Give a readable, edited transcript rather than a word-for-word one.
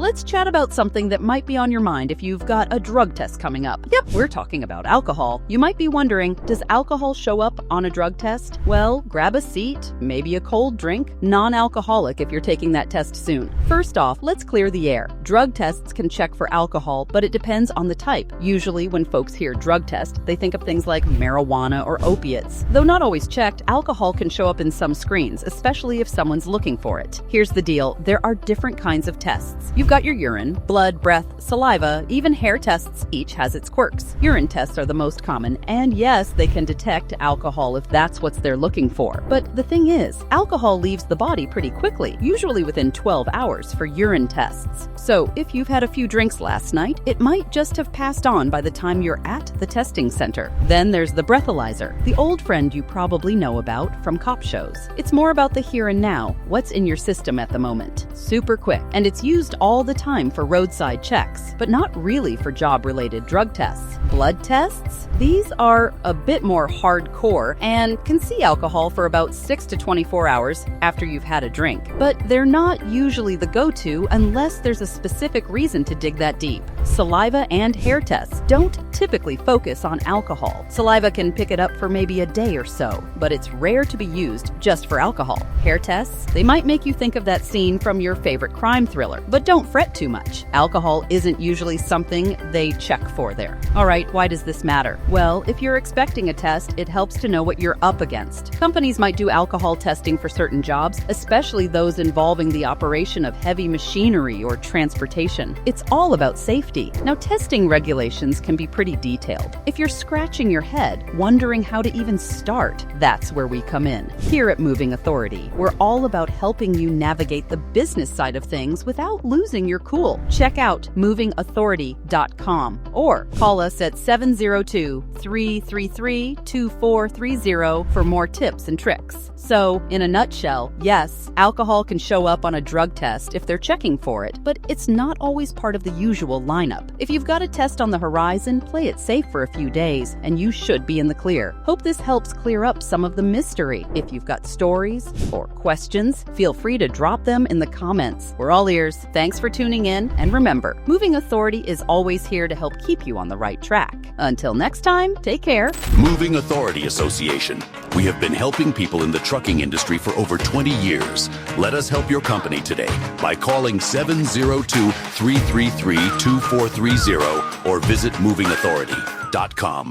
let's chat about something that might be on your mind if you've got a drug test coming up. Yep, we're talking about alcohol. You might be wondering, does alcohol show up on a drug test? Well, grab a seat, maybe a cold drink, non-alcoholic if you're taking that test soon. First off, let's clear the air. Drug tests can check for alcohol, but it depends on the type. Usually when folks hear drug test, they think of things like marijuana or opiates. Though not always checked, alcohol can show up in some screens, especially if someone's looking for it. Here's the deal, there are different kinds of tests. You've got your urine, blood, breath, saliva, even hair tests. Each has its quirks. Urine tests are the most common, and yes, they can detect alcohol if that's what they're looking for. But the thing is, alcohol leaves the body pretty quickly, usually within 12 hours for urine tests. So if you've had a few drinks last night, it might just have passed on by the time you're at the testing center. Then there's the breathalyzer, the old friend you probably know about from cop shows. It's more about the here and now, what's in your system at the moment. Super quick, and it's used all the time for roadside checks, but not really for job-related drug tests. Blood tests? These are a bit more hardcore and can see alcohol for about 6 to 24 hours after you've had a drink. But they're not usually the go-to unless there's a specific reason to dig that deep. Saliva and hair tests don't typically focus on alcohol. Saliva can pick it up for maybe a day or so, but it's rare to be used just for alcohol. Hair tests? They might make you think of that scene from your favorite crime thriller, but don't fret too much. Alcohol isn't usually something they check for there. Alright, why does this matter? Well, if you're expecting a test, it helps to know what you're up against. Companies might do alcohol testing for certain jobs, especially those involving the operation of heavy machinery or transportation. It's all about safety. Now, testing regulations can be pretty detailed. If you're scratching your head, wondering how to even start, that's where we come in. Here at Moving Authority, we're all about helping you navigate the business side of things without losing your cool. Check out movingauthority.com or call us at 702-333-2430 for more tips and tricks. So, in a nutshell, yes, alcohol can show up on a drug test if they're checking for it, but it's not always part of the usual lineup. If you've got a test on the horizon, play it safe for a few days, and you should be in the clear. Hope this helps clear up some of the mystery. If you've got stories or questions, feel free to drop them in the comments. We're all ears. Thanks for tuning in, and remember, Moving Authority is always here to help keep you on the right track. Until next time, take care. Moving Authority Association. We have been helping people in the trucking industry for over 20 years. Let us help your company today by calling 702-333-2430 or visit movingauthority.com.